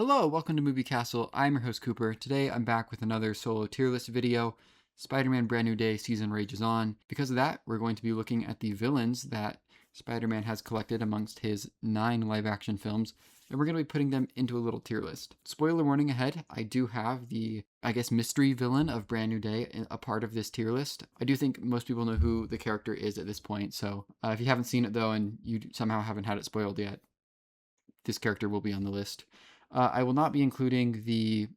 Hello, welcome to Movie Castle. I'm your host Cooper. Today I'm back with another solo tier list video. Spider-Man Brand New Day season rages on. Because of that, we're going to be looking at the villains that Spider-Man has collected amongst his 9 live-action films, and we're going to be putting them into a little tier list. Spoiler warning ahead, I do have the, mystery villain of Brand New Day a part of this tier list. I do think most people know who the character is at this point, so if you haven't seen it though and you somehow haven't had it spoiled yet, this character will be on the list. I will not be including the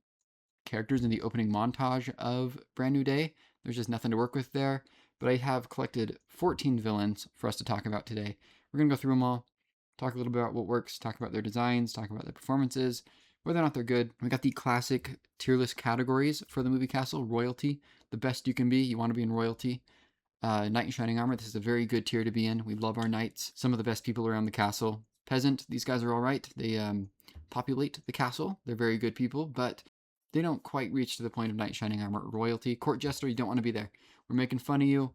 characters in the opening montage of Brand New Day. There's just nothing to work with there. But I have collected 14 villains for us to talk about today. We're going to go through them all, talk a little bit about what works, talk about their designs, talk about their performances, whether or not they're good. We got the classic tier list categories for the movie Castle. Royalty, the best you can be. You want to be in royalty. Knight in Shining Armor, this is a very good tier to be in. We love our knights. Some of the best people around the castle. Peasant, these guys are all right. They populate the castle. They're very good people, but they don't quite reach to the point of Knight in Shining Armor. Royalty, court jester, you don't want to be there. We're making fun of you.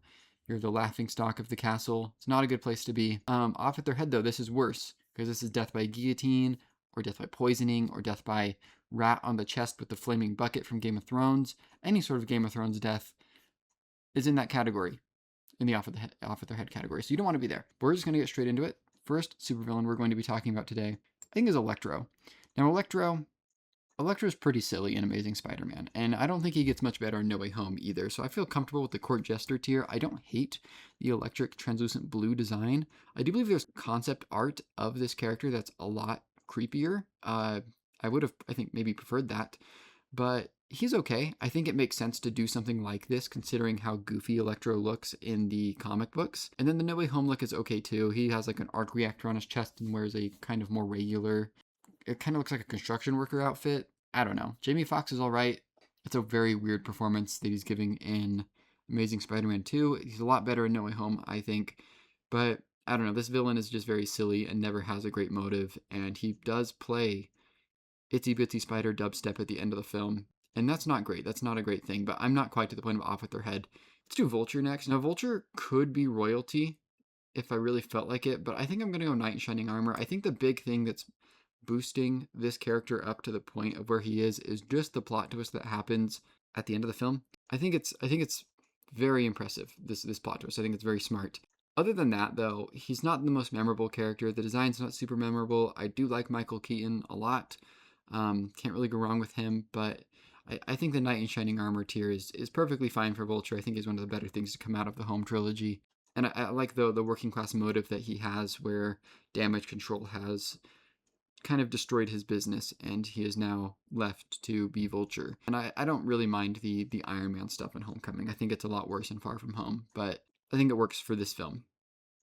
You're the laughing stock of the castle. It's not a good place to be. Off at their head, though, this is worse, because this is death by guillotine, or death by poisoning, or death by rat on the chest with the flaming bucket from Game of Thrones. Any sort of Game of Thrones death is in that category, in the off at their head category. So you don't want to be there. We're just going to get straight into it. First supervillain we're going to be talking about today, I think, is Electro. Now, Electro's pretty silly in Amazing Spider-Man, and I don't think he gets much better in No Way Home either, so I feel comfortable with the Court Jester tier. I don't hate the electric translucent blue design. I do believe there's concept art of this character that's a lot creepier. I would have, I think, maybe preferred that, but he's okay. I think it makes sense to do something like this considering how goofy Electro looks in the comic books. And then the No Way Home look is okay too. He has like an arc reactor on his chest and wears a kind of more regular, it kind of looks like a construction worker outfit. I don't know. Jamie Foxx is all right. It's a very weird performance that he's giving in Amazing Spider-Man 2. He's a lot better in No Way Home, I think. But I don't know. This villain is just very silly and never has a great motive. And he does play Itsy Bitsy Spider dubstep at the end of the film. And that's not great. That's not a great thing. But I'm not quite to the point of off with their head. Let's do Vulture next. Now, Vulture could be royalty if I really felt like it. But I think I'm going to go Knight in Shining Armor. I think the big thing that's boosting this character up to the point of where he is just the plot twist that happens at the end of the film. I think it's very impressive, this plot twist. I think it's very smart. Other than that, though, he's not the most memorable character. The design's not super memorable. I do like Michael Keaton a lot. Can't really go wrong with him, but I think the Knight in Shining Armor tier is perfectly fine for Vulture. I think he's one of the better things to come out of the Home trilogy. And I like the working class motive that he has, where damage control has kind of destroyed his business and he is now left to be Vulture. And I don't really mind the Iron Man stuff in Homecoming. I think it's a lot worse in Far From Home, but I think it works for this film.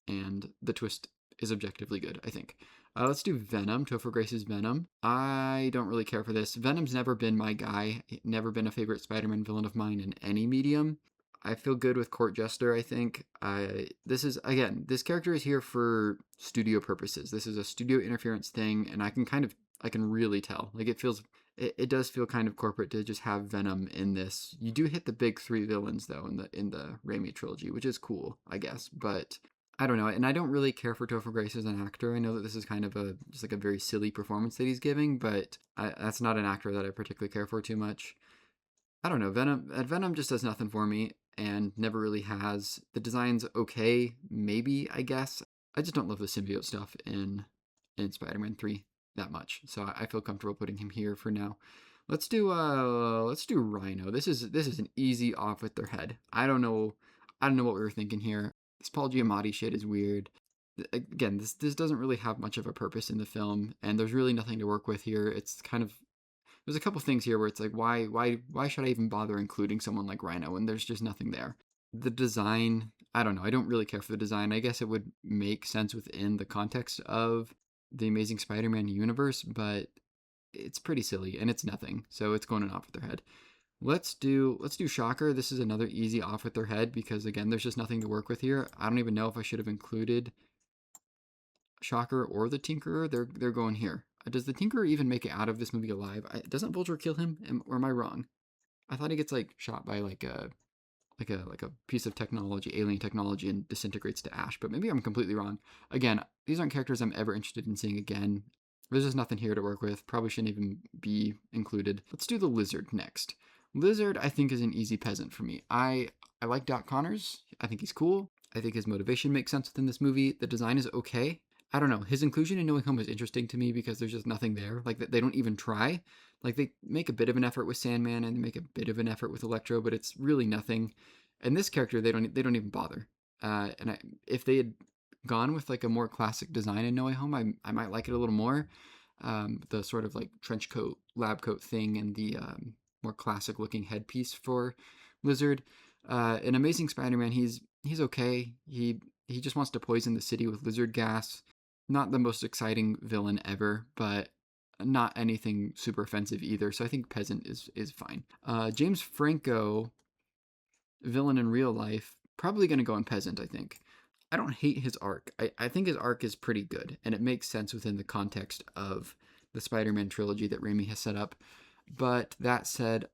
And the twist is objectively good, I think. Let's do Venom, Topher Grace's Venom. I don't really care for this. Venom's never been my guy. Never been a favorite Spider-Man villain of mine in any medium. I feel good with Court Jester, I think. This character is here for studio purposes. This is a studio interference thing, and I can really tell. Like, it does feel kind of corporate to just have Venom in this. You do hit the big 3 villains, though, in the Raimi trilogy, which is cool, I guess. But I don't know, and I don't really care for Topher Grace as an actor. I know that this is kind of just like a very silly performance that he's giving, but that's not an actor that I particularly care for too much. I don't know, Venom just does nothing for me, and never really has. The design's okay, maybe, I guess. I just don't love the symbiote stuff in Spider-Man 3 that much, so I feel comfortable putting him here for now. Let's do Rhino. This is an easy off with their head. I don't know what we were thinking here. This Paul Giamatti shit is weird. Again, this doesn't really have much of a purpose in the film, and there's really nothing to work with here. It's kind of, there's a couple things here where it's like, why should I even bother including someone like Rhino when there's just nothing there? The design, I don't know. I don't really care for the design. I guess it would make sense within the context of the Amazing Spider-Man universe, but it's pretty silly and it's nothing. So it's going off with their head. Let's do Shocker. This is another easy off with their head because, again, there's just nothing to work with here. I don't even know if I should have included Shocker or the Tinkerer. They're going here. Does the Tinkerer even make it out of this movie alive? Doesn't Vulture kill him? Or am I wrong? I thought he gets like shot by like a piece of technology, alien technology, and disintegrates to ash. But maybe I'm completely wrong. Again, these aren't characters I'm ever interested in seeing again. There's just nothing here to work with. Probably shouldn't even be included. Let's do the Lizard next. Lizard, I think, is an easy peasant for me. I like Doc Connors. I think he's cool. I think his motivation makes sense within this movie. The design is okay. I don't know. His inclusion in No Way Home is interesting to me because there's just nothing there. Like, they don't even try. Like, they make a bit of an effort with Sandman and they make a bit of an effort with Electro, but it's really nothing. And this character, they don't even bother. If they had gone with like a more classic design in No Way Home, I might like it a little more. The sort of like trench coat, lab coat thing, and the more classic looking headpiece for Lizard. In Amazing Spider-Man, he's okay. He just wants to poison the city with lizard gas. Not the most exciting villain ever, but not anything super offensive either. So I think Peasant is fine. James Franco, villain in real life, probably going to go on Peasant, I think. I don't hate his arc. I think his arc is pretty good, and it makes sense within the context of the Spider-Man trilogy that Raimi has set up. But that said,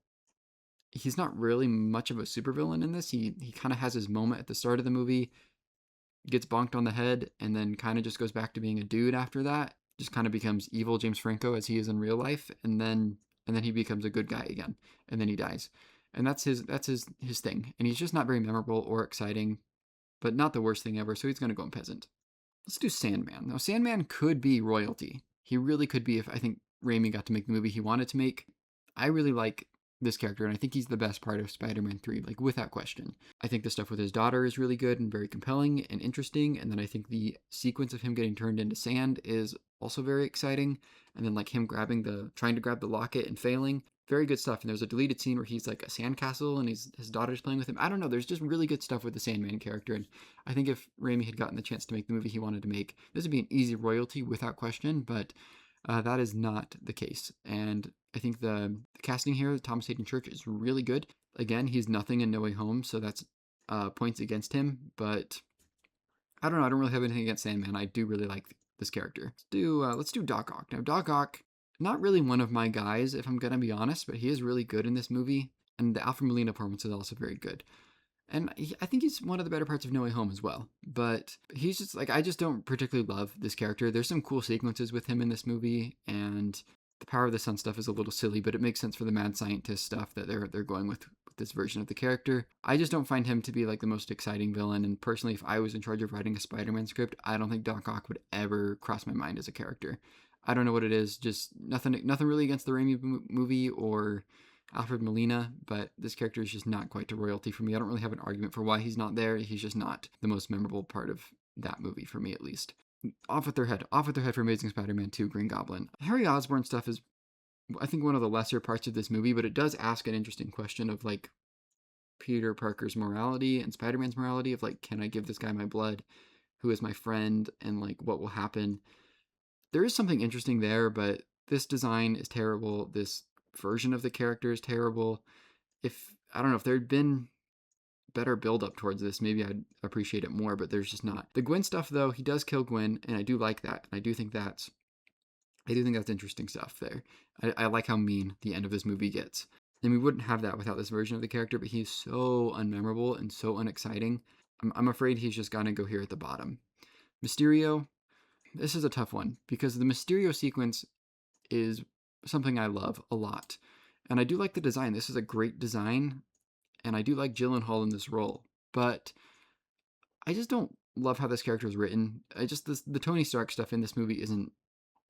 he's not really much of a supervillain in this. He kind of has his moment at the start of the movie, gets bonked on the head, and then kind of just goes back to being a dude after that. Just kind of becomes evil James Franco as he is in real life, and then he becomes a good guy again, and then he dies, and that's his thing. And he's just not very memorable or exciting, but not the worst thing ever. So he's gonna go in Peasant. Let's do Sandman. Now Sandman could be royalty. He really could be if I think Raimi got to make the movie he wanted to make. I really like this character, and I think he's the best part of Spider-Man 3, like without question. I think the stuff with his daughter is really good and very compelling and interesting, and then I think the sequence of him getting turned into sand is also very exciting, and then like him trying to grab the locket and failing. Very good stuff. And there's a deleted scene where he's like a sandcastle and his daughter's playing with him. I don't know. There's just really good stuff with the Sandman character. And I think if Raimi had gotten the chance to make the movie he wanted to make, this would be an easy royalty without question. But that is not the case. And I think the casting here, Thomas Hayden Church, is really good. Again, he's nothing in No Way Home, so that's points against him. But I don't know. I don't really have anything against Sandman. I do really like this character. Let's do Doc Ock. Now, Doc Ock, not really one of my guys, if I'm gonna be honest, but he is really good in this movie, and the Alfred Molina performance is also very good. And I think he's one of the better parts of No Way Home as well. But he's just like, I just don't particularly love this character. There's some cool sequences with him in this movie, and the Power of the Sun stuff is a little silly, but it makes sense for the mad scientist stuff that they're going with this version of the character. I just don't find him to be like the most exciting villain. And personally, if I was in charge of writing a Spider-Man script, I don't think Doc Ock would ever cross my mind as a character. I don't know what it is. Just nothing really against the Raimi movie or Alfred Molina, but this character is just not quite to royalty for me. I don't really have an argument for why he's not there. He's just not the most memorable part of that movie for me, at least. Off with their head for Amazing Spider-Man 2, Green Goblin. Harry Osborn stuff is, I think, one of the lesser parts of this movie, but it does ask an interesting question of like Peter Parker's morality and Spider-Man's morality of like, can I give this guy my blood? Who is my friend? And like, what will happen? There is something interesting there, but this design is terrible. This version of the character is terrible. If I don't know, if there had been better build up towards this, maybe I'd appreciate it more, but there's just not. The Gwen stuff though, he does kill Gwen, and I do like that. And I do think that's interesting stuff there. I like how mean the end of this movie gets. And we wouldn't have that without this version of the character, but he's so unmemorable and so unexciting. I'm afraid he's just gonna go here at the bottom. Mysterio, this is a tough one because the Mysterio sequence is something I love a lot. And I do like the design. This is a great design, and I do like Gyllenhaal in this role. But I just don't love how this character is written. The Tony Stark stuff in this movie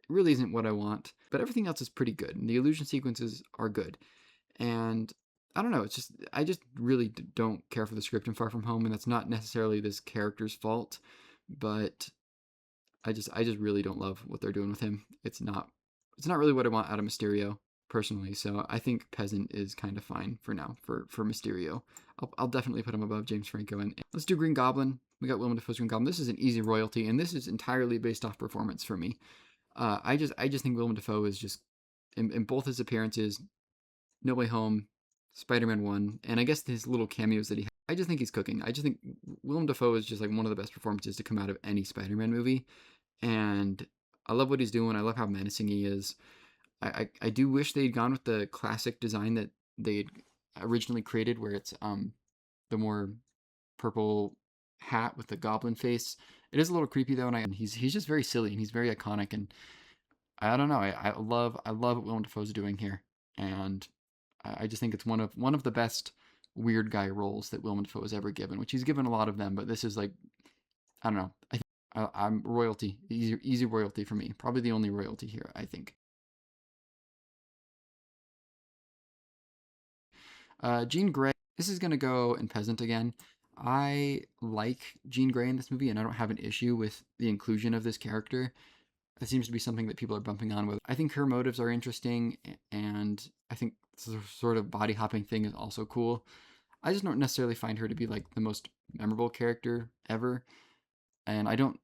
really isn't what I want. But everything else is pretty good, and the illusion sequences are good. And I don't know. I just really don't care for the script in Far From Home, and that's not necessarily this character's fault. But I just really don't love what they're doing with him. It's not really what I want out of Mysterio personally. So I think Peasant is kind of fine for now for Mysterio. I'll definitely put him above James Franco. And let's do Green Goblin. We got Willem Dafoe's Green Goblin. This is an easy royalty, and this is entirely based off performance for me. I just think Willem Dafoe is just in both his appearances, No Way Home, Spider-Man 1, and I guess his little cameos that he has. I just think he's cooking. I just think Willem Dafoe is just like one of the best performances to come out of any Spider-Man movie. And I love what he's doing. I love how menacing he is. I do wish they'd gone with the classic design that they had originally created, where it's the more purple hat with the goblin face. It is a little creepy though, and he's just very silly and he's very iconic, and I don't know. I love what Willem Dafoe's doing here, and I just think it's one of the best weird guy roles that Willem Dafoe has ever given. Which he's given a lot of them, but this is like, I don't know. I'm royalty, easy royalty for me. Probably the only royalty here, I think. Jean Grey. This is gonna go in peasant again. I like Jean Grey in this movie, and I don't have an issue with the inclusion of this character. That seems to be something that people are bumping on with. I think her motives are interesting, and I think the sort of body hopping thing is also cool. I just don't necessarily find her to be like the most memorable character ever, and I don't.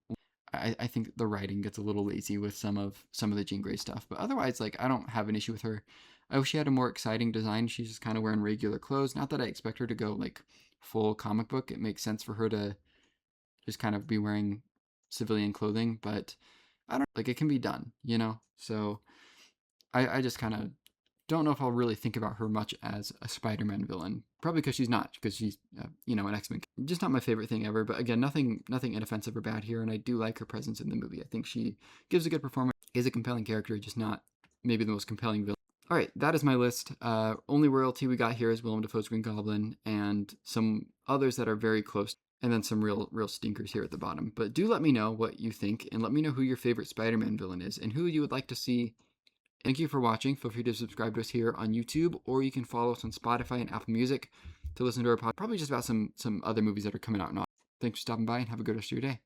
I think the writing gets a little lazy with some of the Jean Grey stuff, but otherwise, like I don't have an issue with her. I wish she had a more exciting design. She's just kind of wearing regular clothes. Not that I expect her to go like full comic book. It makes sense for her to just kind of be wearing civilian clothing, but I don't like it can be done, you know? So I just kind of don't know if I'll really think about her much as a Spider-Man villain. Probably because she's not, because she's an X-Men. Just not my favorite thing ever. But again, nothing inoffensive or bad here, and I do like her presence in the movie. I think she gives a good performance, is a compelling character, just not maybe the most compelling villain. All right, that is my list. Only royalty we got here is Willem Dafoe's Green Goblin, and some others that are very close, and then some real stinkers here at the bottom. But do let me know what you think, and let me know who your favorite Spider-Man villain is, and who you would like to see. Thank you for watching. Feel free to subscribe to us here on YouTube, or you can follow us on Spotify and Apple Music to listen to our podcast. Probably just about some other movies that are coming out. Thanks for stopping by, and have a good rest of your day.